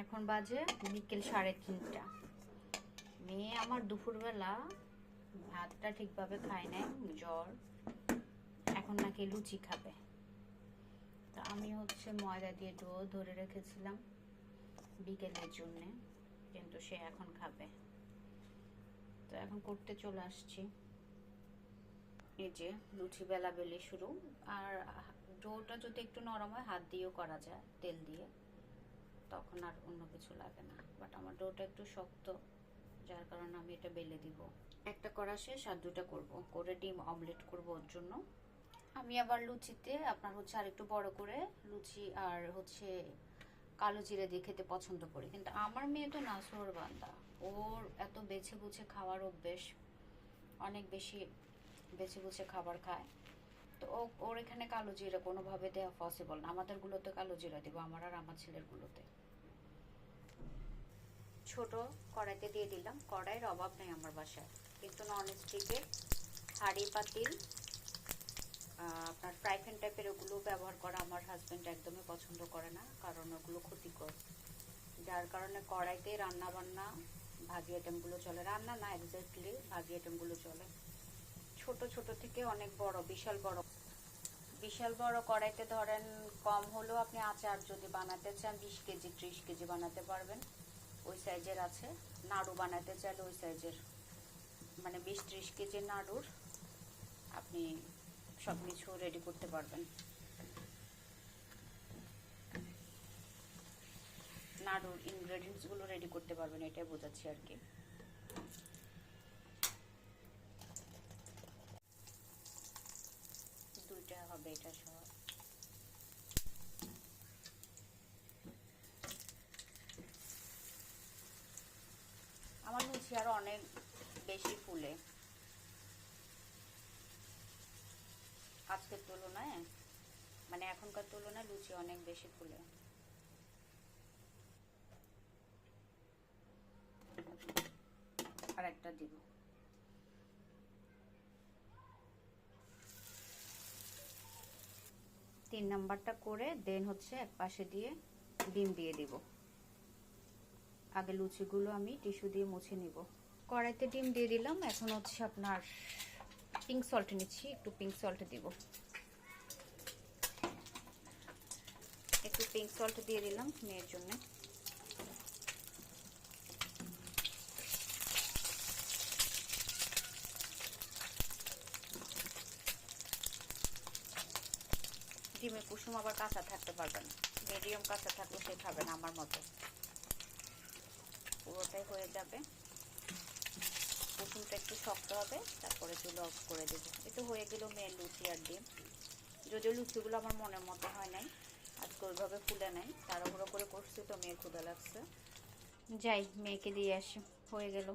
এখন বাজে বিকেল 3:30। মেয়ে আমার দুপুরবেলা ভাতটা ঠিকভাবে খায় নাই, জ্বর, এখন নাকি লুচি খাবে। তো আমি ময়দা দিয়ে ডো ধরে রেখেছিলাম বিকেলের জন্য, কিন্তু সে এখন খাবে। তো এখন করতে চলে আসছি। এই যে লুচি বেলা বেলি শুরু। আর ডোটা যদি একটু নরম হয় হাত দিয়েও করা যায়, তেল দিয়ে, তখন আর অন্য কিছু লাগে না। বাট আমার ডোটা একটু শক্ত, যার কারণে আমি এটা বেলে দিব। একটা করা শেষ, আর দুটা করব, করে ডিম অমলেট করব। ওর জন্য আমি আবার লুচিতে আপনার আর একটু বড় করে লুচি আর কালো জিরে দিয়ে খেতে পছন্দ করি। কিন্তু আমার মেয়ে তো নাছোড় বান্দা, ওর এত বেছে বুছে খাওয়ার অভ্যেস, অনেক বেশি বেছে বুছে খাবার খায়। তো ওর এখানে কালো জিরা কোনোভাবে দেওয়া পসিবল না। আমাদের গুলোতে কালো জিরা দিব, আমার আর আমার ছেলের গুলোতে। ছোট কড়াইতে দিয়ে দিলাম। কড়াইয়ের অভাব নেই আমার বাসায়, কিন্তু নন স্টিকের হাঁড়ি পাতিল, আপনার ফ্রাই প্যান টাইপের ওগুলো ব্যবহার করা আমার হাজব্যান্ড একদমই পছন্দ করে না, কারণ ওগুলো ক্ষতিকর। যার কারণে কড়াইতে রান্না বান্না ভাজি আইটেমগুলো চলে, রান্না না এক্স্যাক্টলি ভাজি আইটেমগুলো চলে। ছোট ছোট থেকে অনেক বড়, বিশাল বড় কড়াইতে ধরেন কম হলেও আপনি আচার যদি বানাতে চান 20 কেজি 30 কেজি বানাতে পারবেন, ওই সাইজের আছে। নাড়ু বানাতে চাইলে ওই সাইজের, মানে 20-30 কেজির নাড়ুর আপনি সব কিছু রেডি করতে পারবেন। নাড়ুর ইনগ্রেডিয়েন্টসগুলো রেডি করতে পারবেন, এটাই বোঝাচ্ছি আর কি। দুইটা হবে এটা সহ। আমার লুচি আরো অনেক বেশি ফুলে আজকের তুলনায়, মানে এখনকার তুলনায় লুচি অনেক বেশি ফুলে। আর একটা দিব। তিন নাম্বারটা করে দেন এক পাশে দিয়ে ডিম দিয়ে দিব। আগে লুচিগুলো আমি টিস্যু দিয়ে মুছে নিব। কড়াইতে ডিম দিয়ে দিলাম। এখন আপনার পিঙ্ক সল্ট নিচ্ছি, একটু পিঙ্ক সল্ট দিব। একটু পিঙ্ক সল্ট দিয়ে দিলাম মেয়ের জন্য। ডিমের কুসুম আবার কাঁচা থাকতে পারবে না, মিডিয়াম কাঁচা থাকলে সে খাবে না আমার মতো। পুরোটাই হয়ে যাবে। কুসুমটা একটু শক্ত হবে, তারপরে চুলো অফ করে দেবো। একটু হয়ে গেল মেয়ের লুচি আর ডিম। যদিও লুচিগুলো আমার মনের মতো হয় নাই, আজকে ওইভাবে ফুলে নাই, তাড়াহুড়ো করে করছি তো, মেয়ের ক্ষুধা লাগছে। যাই মেয়েকে দিয়ে আসি। হয়ে গেল।